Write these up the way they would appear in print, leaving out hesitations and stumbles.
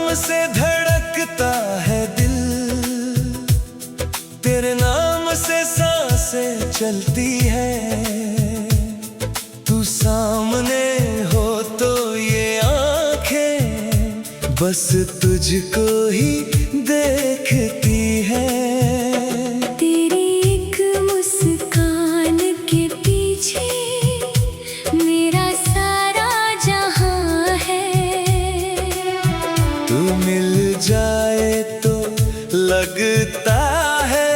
नाम से धड़कता है दिल, तेरे नाम से सांसें चलती है। तू सामने हो तो ये आंखें बस तुझको ही देखती है। तेरी एक मुस्कान के पीछे मेरा सारा जहां है। तू मिल जाए तो लगता है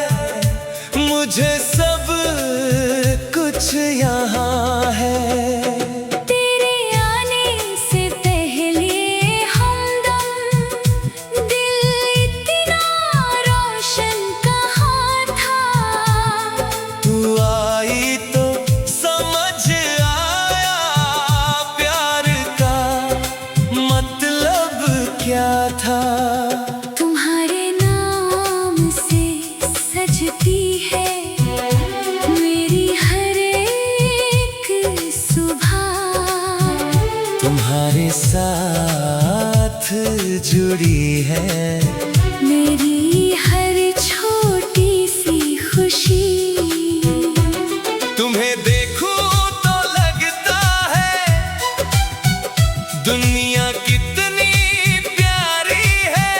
मुझे सब कुछ यहाँ है। तेरे आने से पहले हमदम दिल इतना रोशन कहाँ था। तू आई तो समझ आया प्यार का मतलब क्या था। तुम्हारे नाम से सजती है मेरी हर एक सुबह। तुम्हारे साथ जुड़ी है मेरी हर छोटी सी खुशी। तुम्हें देखूं तो लगता है दुनिया कितनी प्यारी है।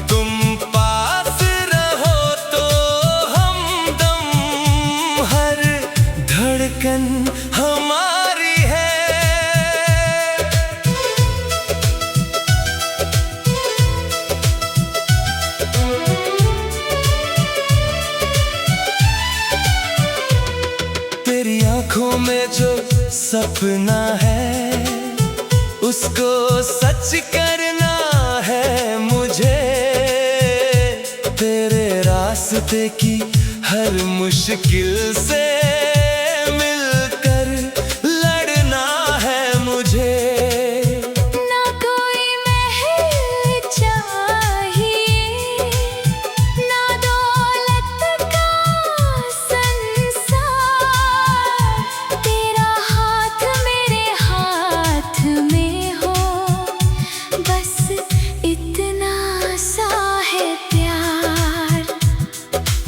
तुम पास रहो तो हमदम हर धड़कन हमारी है। तेरी आंखों में जो सपना है उसको सच करना है मुझे। तेरे रास्ते की हर मुश्किल से मिलकर लड़ना है मुझे। ना कोई महल चाहिए ना दौलत का संसार। तेरा हाथ मेरे हाथ में हो बस इतना सा है प्यार।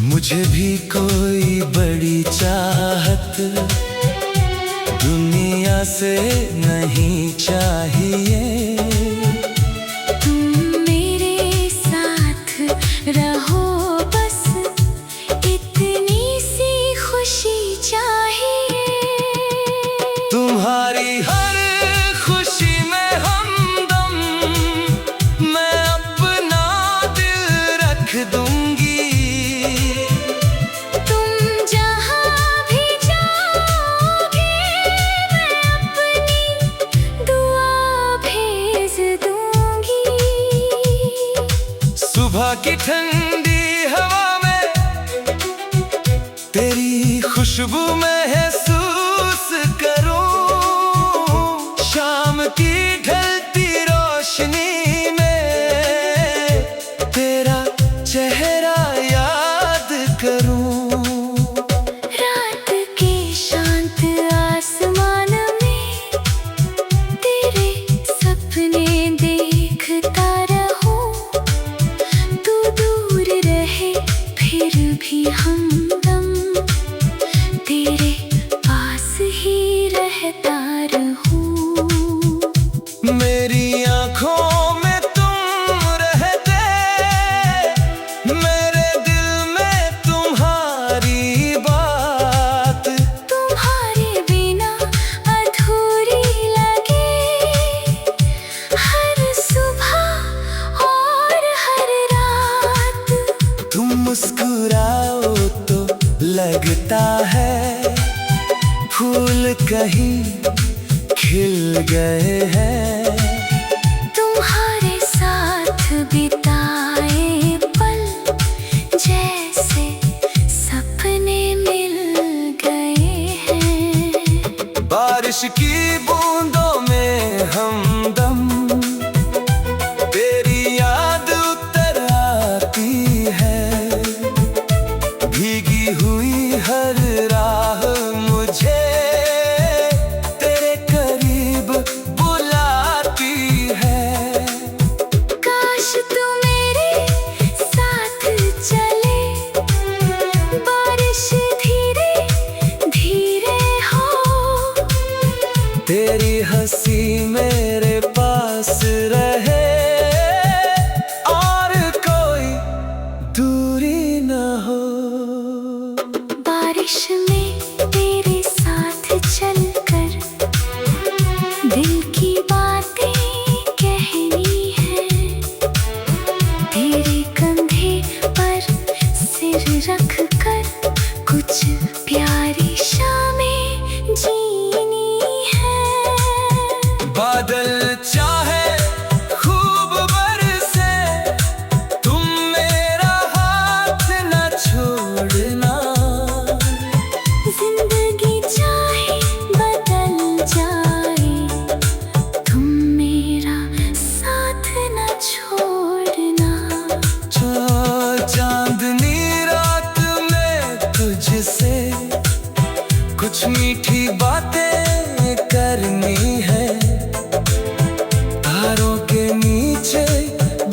मुझे भी कोई बड़ी चाहत दुनिया से नहीं चाहिए। तुम मेरे साथ रहो बस इतनी सी खुशी चाहिए। तुम्हारी हर खुशी में हमदम मैं अपना दिल रख दूंगी। तुम जहाँ भी जाओगे मैं अपनी दुआ भेज दूंगी। सुबह की ठंडी हवा में तेरी खुशबू महसूस करूं। शाम की ढलती रोशनी में तेरा चेहरा याद करूं। रात के शांत आसमान में तेरे सपने देखता रहूं। तू दूर रहे फिर भी हमदम तेरे पास ही रहता रहूं। मेरी आंखों में तुम रहते मेरे दिल में तुम्हारी बात। तुम्हारे बिना अधूरी लगे हर सुबह और हर रात। तुम मुस्कुराओ तो लगता है फूल कहीं खिल गए हैं। तुम्हारे साथ बिताए पल जैसे सपने मिल गए हैं। बारिश की बूंदों में हमदम तेरी याद उतर आती है। भीगी हुई हर राह मुझे तेरे करीब बुलाती कुछ मीठी बातें करनी है, तारों के नीचे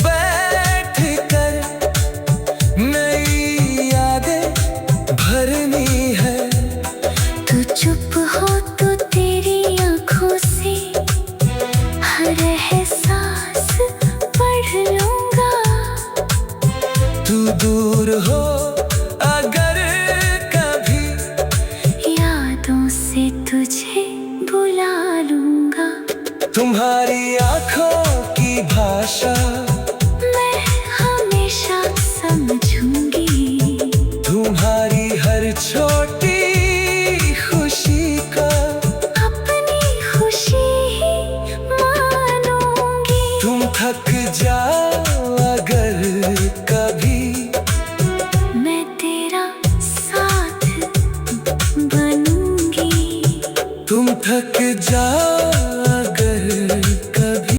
बैठ कर नई यादें भरनी है। तू चुप हो तो तेरी आंखों से हर एहसास पढ़ लूंगा। तू दूर हो अगर कभी, यादों से तुझे बुला लूंगा। तुम्हारी आंखों की भाषा मैं हमेशा समझूंगी। तुम्हारी हर छोटी खुशी का अपनी खुशी ही मानूंगी। तुम थक जाओ अगर कभी, मैं तेरा साथ बनूंगी। तुम थक जाओ अगर कभी।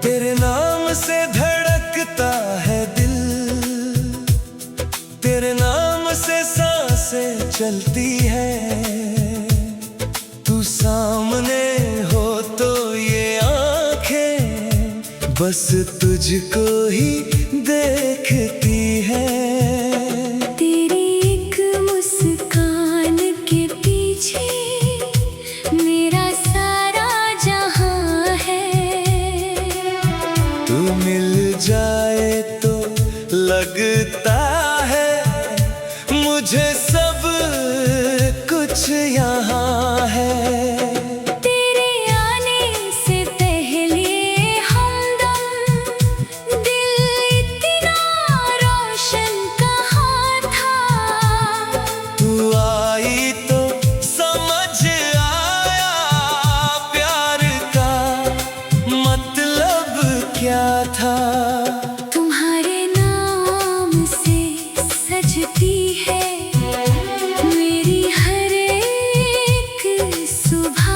तेरे नाम से धड़कता है दिल, तेरे नाम से सांसें चलती है। तू सामने हो तो ये आंखें बस तुझको ही देखती है। तेरी एक मुस्कान के पीछे मेरा सारा जहां है। तू मिल जाए तो लगता है मुझे सब कुछ यहाँ है। तेरे आने से पहले हमदम दिल इतना रोशन कहाँ था। तू आई तो समझ आया प्यार का मतलब क्या था। तुम्हारे नाम से सजती है मेरी हर एक सुबह।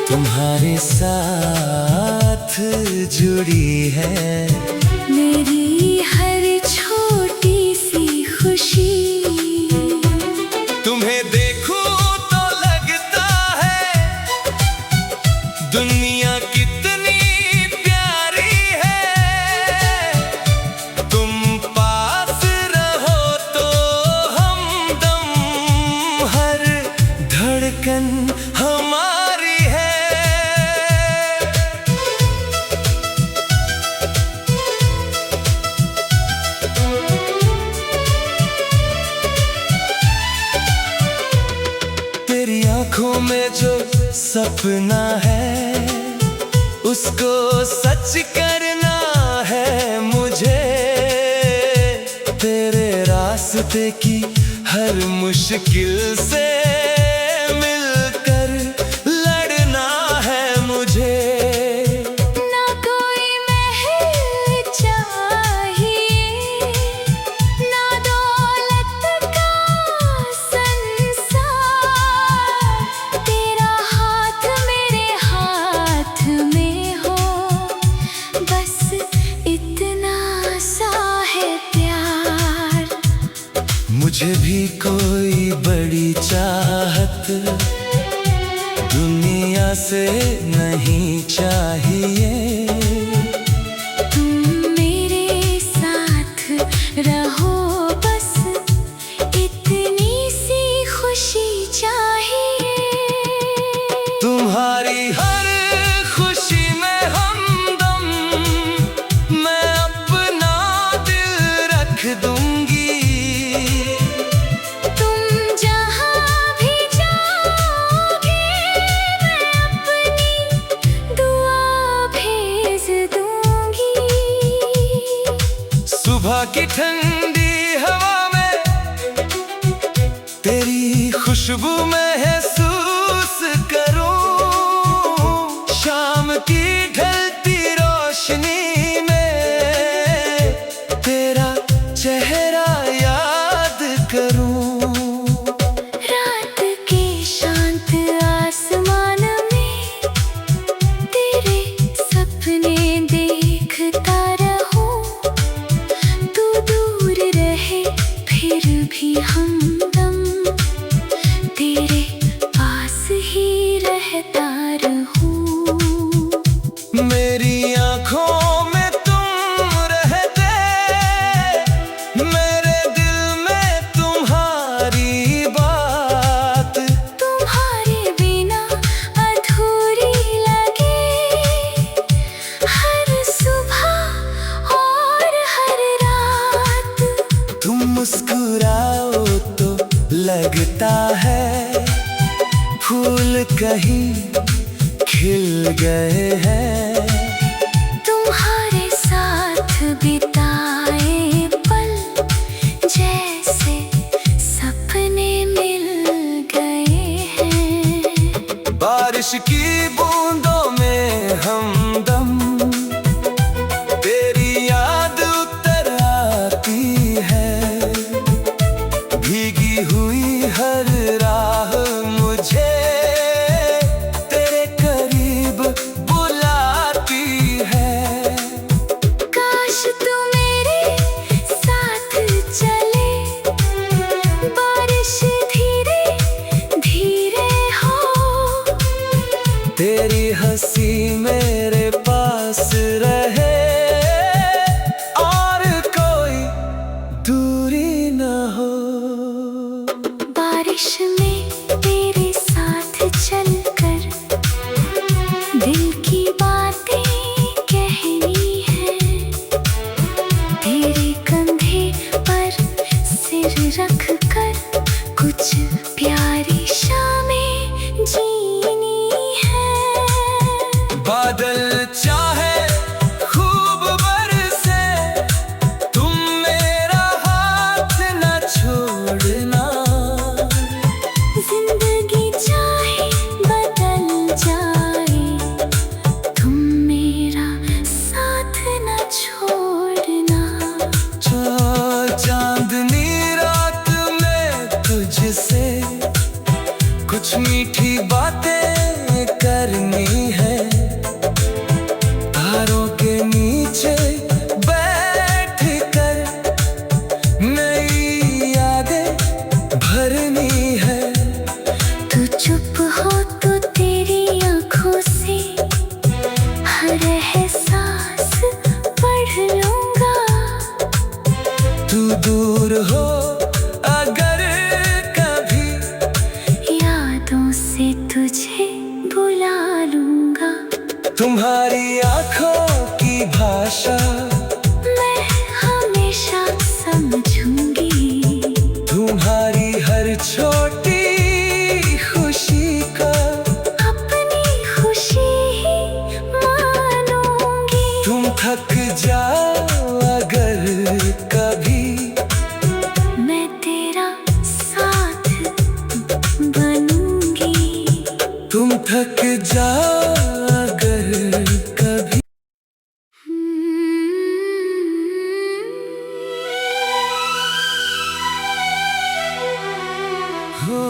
तुम्हारे साथ जुड़ी है मेरी हर छोटी सी खुशी। तुम्हें देखूं तो लगता है दुनिया कितनी प्यारी है। तुम पास रहो तो हमदम हर धड़कन हमारी है। तेरी आंखों में जो सपना है उसको सच करना है मुझे। तेरे रास्ते की हर मुश्किल से मिलकर लड़ना है मुझे। ना कोई महल चाहिए, ना दौलत का संसार। तेरा हाथ मेरे हाथ में हो, बस इतना सा है प्यार। मुझे भी कोई बड़ी चाहत दुनिया से नहीं चाहिए। तुम मेरे साथ रहो, बस इतनी सी खुशी चाहिए। तुम्हारी हर खुशी में हमदम मैं अपना दिल रख दूंगी। तुम जहाँ भी जाओ की ठंडी हवा में तेरी खुशबू महसूस करूं। शाम की ढलती रोशनी में तेरा चेहरा याद करूं। रात के शांत आसमान में तेरे सपने देखता रहूं। तू दूर रहे फिर भी हमदम तेरे पास ही रहता रहूं। मेरी आँखों में तुम रहते, मेरे दिल में तुम्हारी बात। तुम्हारे बिना अधूरी लगे हर सुबह और हर रात। तुम मुस्कुराओ तो लगता है फूल कहीं खिल गए हैं। तुम्हारे साथ बिताए पल जैसे सपने मिल गए हैं। बारिश की बूंदों में हमदम तेरी याद उतर आती है। भीगी हुई हर राह मुझे तेरे करीब बुलाती है। काश तू मेरे साथ चले, बारिश धीरे धीरे हो। तेरी हंसी मेरे पास रहे और कोई दूरी न हो। बारिश में तेरे साथ चलकर दिल की बातें कहनी है। तेरे कंधे पर सिर रख कर कुछ प्यारी शामें जीनी है। बादल चाहे खूब बरसे, तुम मेरा हाथ न छोड़ना। जिंदगी चाहे बदल जाए, तुम मेरा साथ न छोड़ना। चांदनी रात में तुझसे कुछ मीठी बातें करनी है। तारों के नीचे बैठ कर नई यादें भरनी है। तू चुप हो तो तेरी आंखों से हर एहसास पढ़ लूंगा। तू दूर हो अगर कभी, यादों से तुझे बुला लूंगा। तुम्हारी आँखों की भाषा मैं हमेशा समझूंगी। तुम्हारी हर छोटी खुशी का अपनी खुशी ही मानूंगी। तुम थक जाओ अगर कभी, मैं तेरा साथ बनूंगी। तुम थक जाओ अगर कभी। हो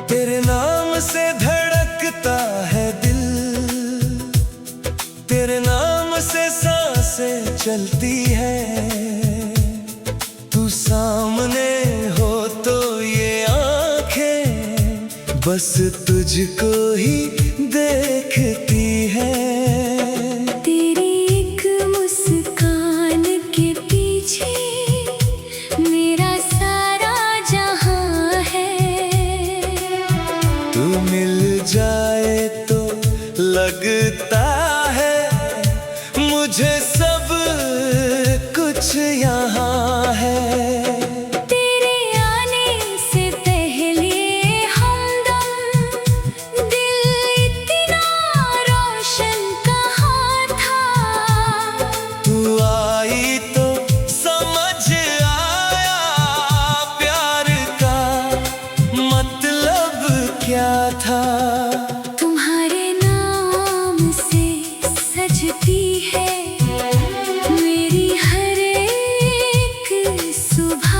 तेरे नाम से धड़कता है दिल, तेरे नाम से सांसें चलती है। तू सामने हो तो ये आंखें बस तुझको ही देखती है। जाए तो लगता है मुझे सब कुछ यहाँ है। तेरे आने से पहले हमदम दिल इतना रोशन कहाँ था। तू आई तो समझ आया प्यार का मतलब क्या था। तुम्हारे नाम से सजती है मेरी हर एक सुबह।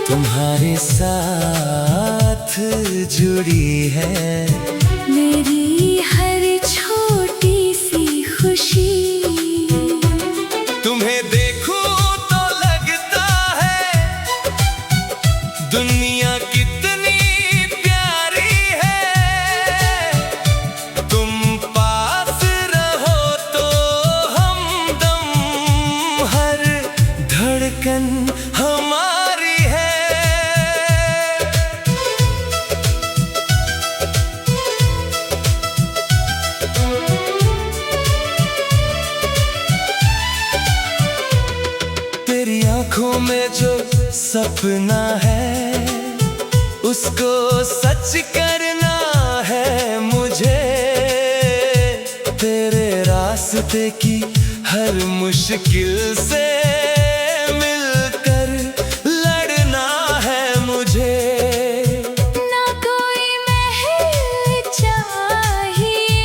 तुम्हारे साथ जुड़ी है मेरी हर छोटी सी खुशी। तुम्हें देखूं तो लगता है दुनिया कितनी प्यारी है। तुम पास रहो तो हमदम हर धड़कन हमारी है। तेरी आंखों में जो सपना है उसको सच करना है मुझे। तेरे रास्ते की हर मुश्किल से मिलकर लड़ना है मुझे। ना कोई महल चाहिए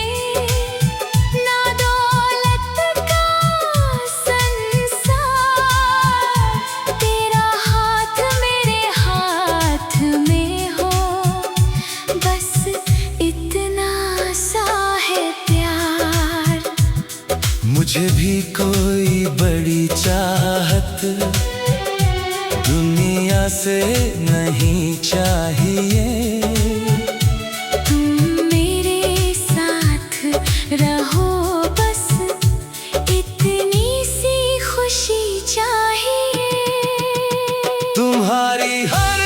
ना दौलत का संसार। तेरा हाथ मेरे हाथ में हो बस इतना सा है प्यार। मुझे भी कोई बड़ी चाहत दुनिया से नहीं चाहिए। तुम मेरे साथ रहो बस इतनी सी खुशी चाहिए। तुम्हारी हर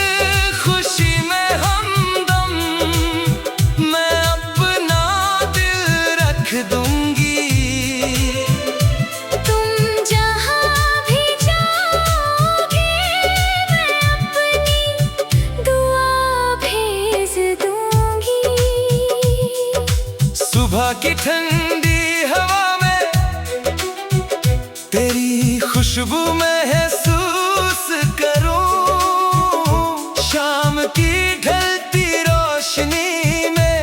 खुशी में हमदम मैं अपना दिल रख दूंगी। तुम जहाँ भी जाओगे मैं अपनी दुआ भेज दूंगी। सुबह की ठंडी हवा में तेरी खुशबू महसूस करूं। शाम की ढलती रोशनी में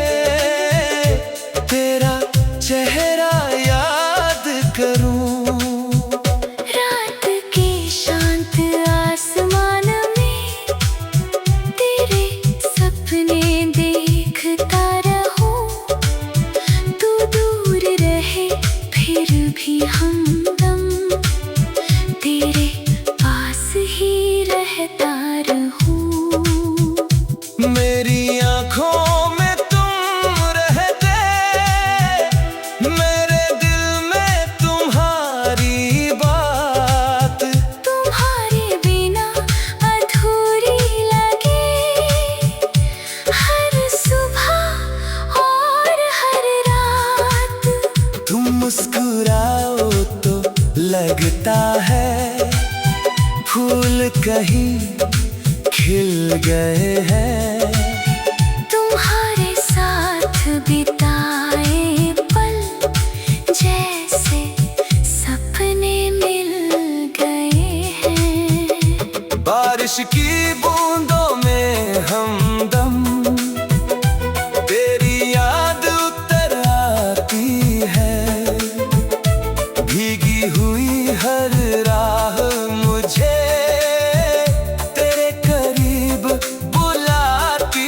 तेरा चेहरा याद करूं। रात के शांत आसमान में तेरे सपने देखता रहूं। तू दूर रहे फिर भी हमदम तेरे पास ही रहता रहूं। मेरी आंखों में तुम रहते मेरे दिल में तुम्हारी बात। तुम्हारे बिना अधूरी लगे हर सुबह और हर रात। तुम मुस्कुराओ तो लगता है फूल कहीं खिल गए हैं। तुम्हारे साथ बिताए पल जैसे सपने मिल गए हैं। बारिश की बूंदों में हमदम तेरी याद उतर आती है। भीगी हुई हर राह मुझे तेरे करीब बुलाती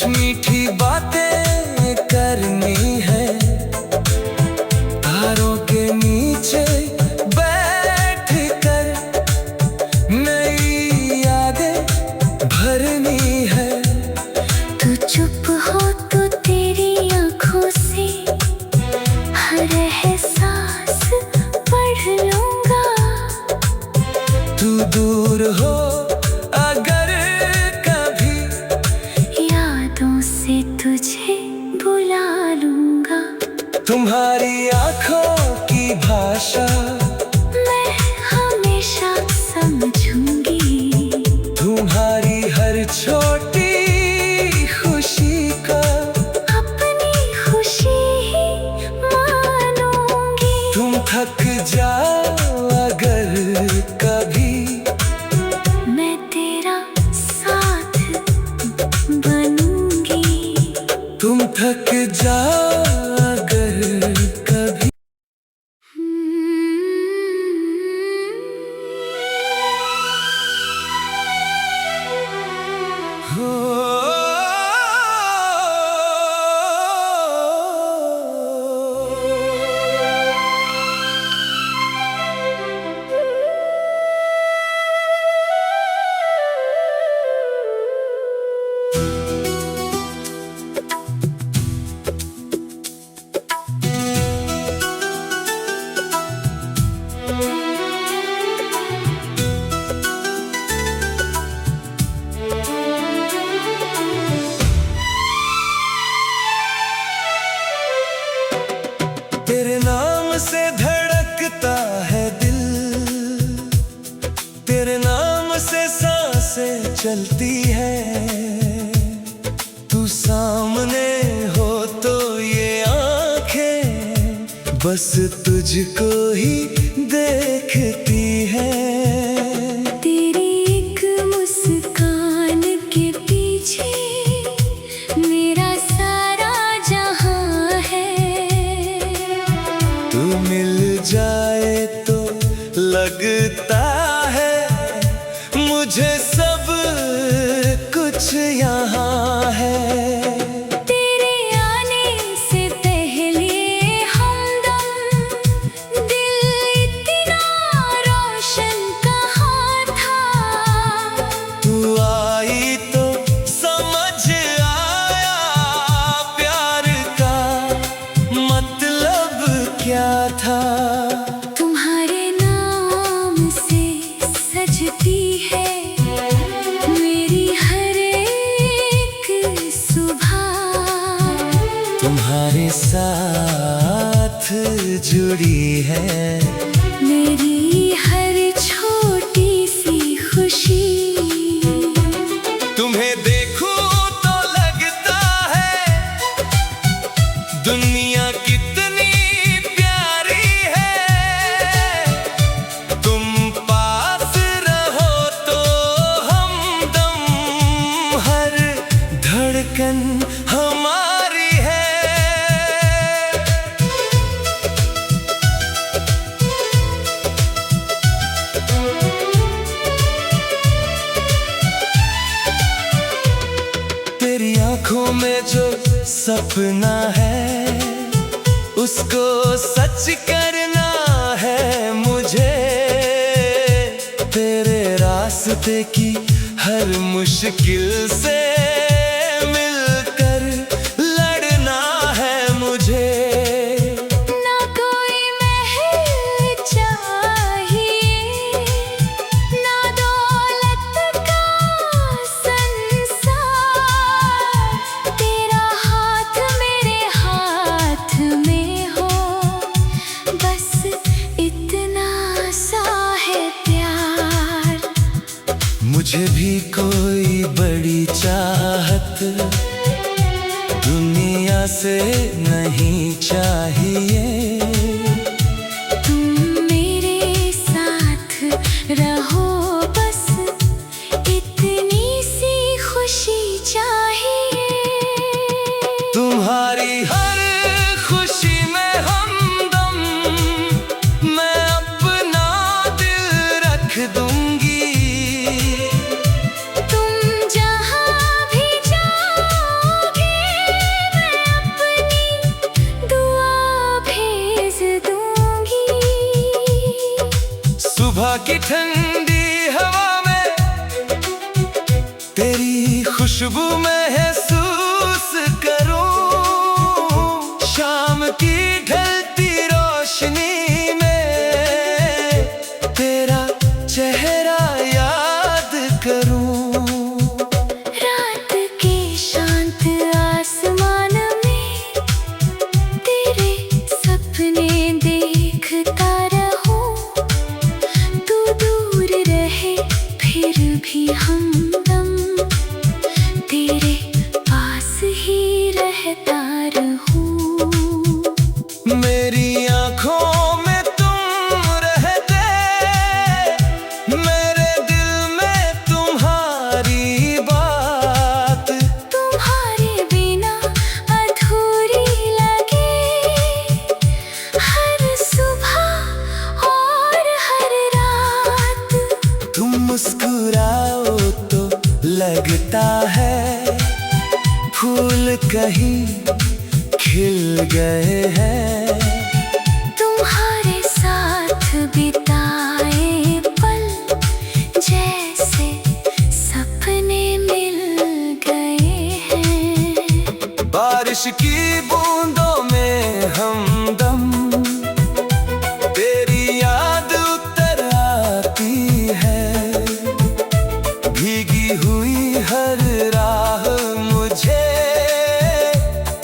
कुछ मीठी बातें करनी है, तारों के नीचे बैठ कर नई यादें भरनी है। तू चुप हो तो तेरी आंखों से हर एहसास पढ़ लूंगा। तू दूर हो अगर कभी, यादों से तुझे बुला लूंगा। तुम्हारी आंखों की भाषा मैं हमेशा समझूंगी। तुम्हारी हर छोटी खुशी का अपनी खुशी ही मानूंगी। तुम थक जाओ अगर कभी, मैं तेरा साथ बनूंगी। तुम थक जाओ अगर कभी। तेरे नाम से धड़कता है दिल, तेरे नाम से सांसें चलती है। तू सामने हो तो ये आंखें बस तुझको ही देखती है। तेरी एक मुस्कान के पीछे मेरा सारा जहां है। तू मिल जाए तो लगता है मुझे सब कुछ यहाँ है। तेरे आने से पहले हमदम दिल इतना रोशन कहाँ था। तू आई तो समझ आया प्यार का मतलब क्या था। तुम्हारे नाम से सजती है मेरी हर एक सुबह। तुम्हारे साथ जुड़ी है मेरी हर छोटी सी खुशी। तुम्हें देखूं तो लगता है दुनिया कितनी प्यारी है। तुम पास रहो तो हमदम हर धड़कन हमारी है। तेरी आंखों में जो सपना है उसको सच करना है मुझे। तेरे रास्ते की हर मुश्किल से मिलकर लड़ना है मुझे। ना कोई महल चाहिए ना दौलत का संसार। तेरा हाथ मेरे हाथ में हो बस इतना सा है प्यार। मुझे भी कोई बड़ी चाहत दुनिया से नहीं चाहिए। तुम मेरे साथ रहो बस इतनी सी खुशी चाहिए। तुम्हारी हर खुशी में हमदम मैं अपना दिल रख दूंगी। तुम जहाँ भी जाओ की ठंडी हवा में तेरी खुशबू महसूस करूं, शाम की ढलती रोशनी में तेरा चेहरा याद करूं। रात के शांत आसमान में तेरे सपने देखता रहूं, तू दूर रहे फिर भी हमदम तेरे पास ही रहता रहूं। मेरी आँखों में तुम रहते, मेरे दिल में तुम्हारी बात, तुम्हारे बिना अधूरी लगे हर सुबह और हर रात। तुम मुस्कुराओ तो लगता है फूल कहीं खिल गए हैं। तुम्हारे साथ बिताए पल जैसे सपने मिल गए हैं। बारिश की बूंदों में हमदम तेरी याद उतर आती है, भीगी हुई हर राह मुझे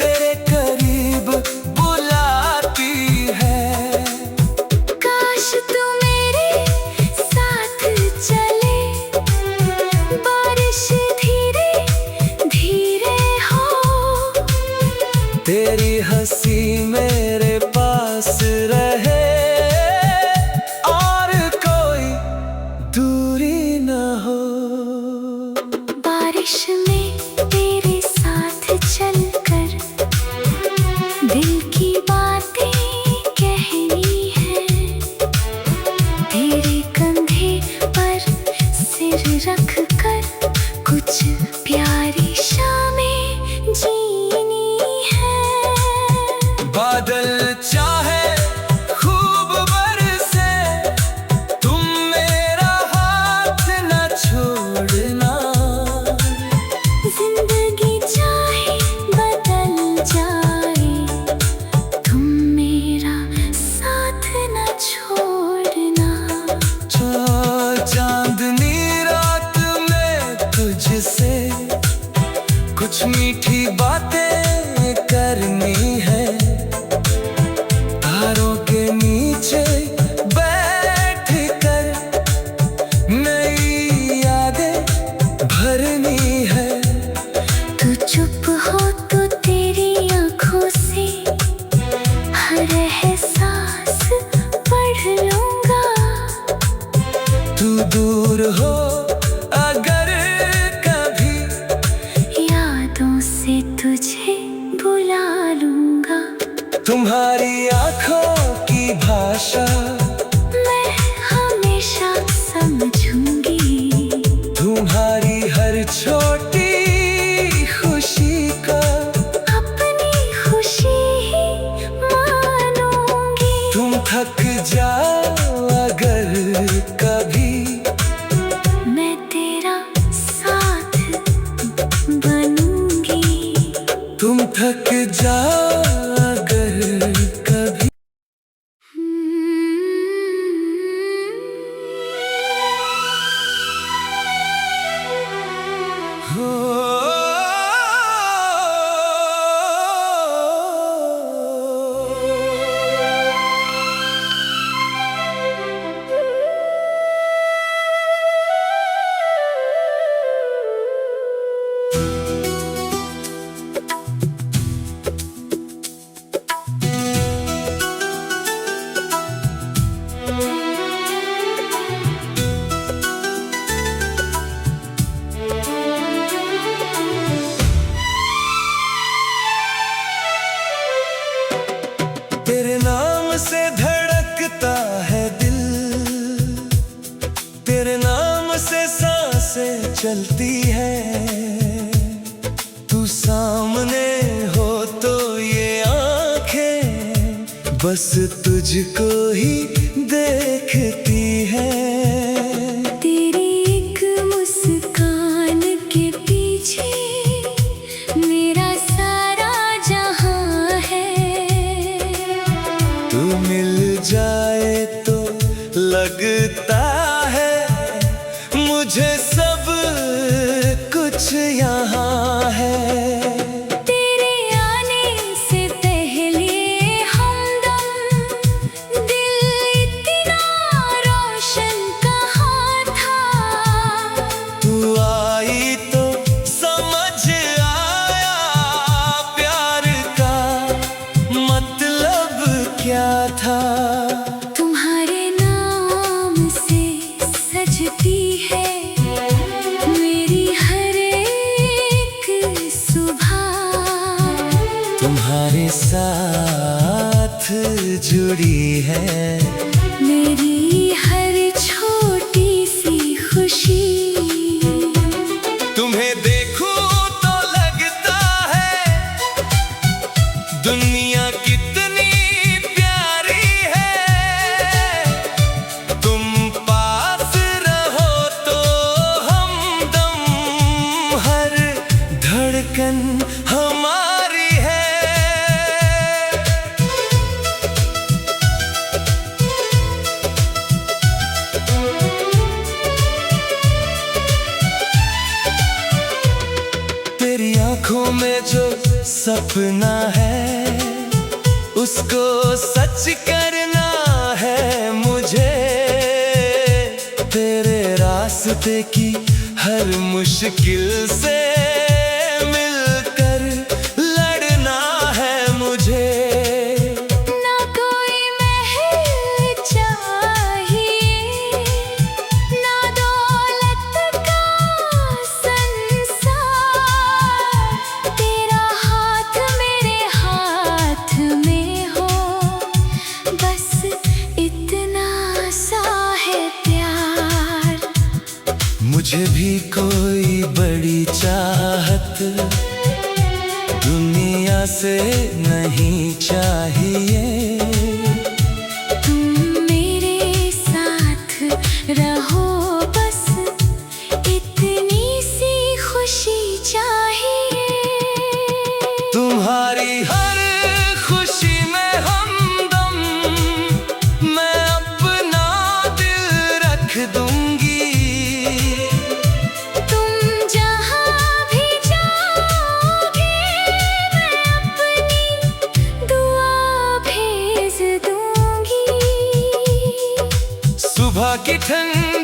तेरे करीब बुलाती है। काश तू मेरे साथ चले, बारिश धीरे धीरे हो, तेरी हंसी मेरे पास रहे और कोई दूरी न हो। बारिश में तेरे साथ चलकर दिल की बातें कहनी है, तेरे कंधे पर सिर रख कर कुछ प्यारी शामें जीनी है। बादल चाहे खूब बरसे, तुम मेरा हाथ न छोड़ना। जिंदगी चाहे बदल जाए, तुम मेरा साथ न छोड़ना। चांदनी रात में तुझसे कुछ मीठी बातें करनी है, तारों के नीचे बैठ कर नई यादें भरनी है। तू चुप हो तो तेरी आंखों से हर एहसास पढ़ लूंगा, तू दूर हो अगर कभी यादों से तुझे बुला लूंगा। तुम्हारी आँखों की भाषा मैं हमेशा समझूंगी, तुम्हारी हर छोटी खुशी का अपनी खुशी ही मानूंगी। तुम थक जाओ अगर कभी मैं तेरा साथ बनूंगी। तुम थक जाओ अगर कभी। तेरे नाम से धड़कता है दिल, तेरे नाम से सांसें चलती है। तू सामने हो तो ये आंखें बस तुझको ही देखती है। लगता है मुझे सब कुछ यहाँ है। तेरे आने से पहले हमदम दिल इतना रोशन कहाँ था। तू आई तो समझ आया प्यार का मतलब क्या था। तुम्हारे नाम से सजती है मेरी हर एक सुबह। तुम्हारे साथ जुड़ी है मेरी हर छोटी सी खुशी। तुम्हें देखूं तो लगता है दुनिया कितनी प्यारी है। तुम पास रहो तो हमदम हर धड़कन हमारी है। तेरी आंखों में जो सपना है उसको सच करना है मुझे। तेरे रास्ते की हर मुश्किल से मिलकर लड़ना है मुझे। ना कोई महल चाहिए ना दौलत का संसार। तेरा हाथ मेरे हाथ में हो बस इतना सा है प्यार। मुझे भी कोई बड़ी चाहत दुनिया से नहीं चाहिए। तुम मेरे साथ रहो बस इतनी सी खुशी चाहिए। तुम्हारी हर खुशी में हमदम मैं अपना दिल रख दूंगी। तुम जहाँ भी जाओगे मैं अपनी दुआ भेज दूंगी। सुबह की ठंडी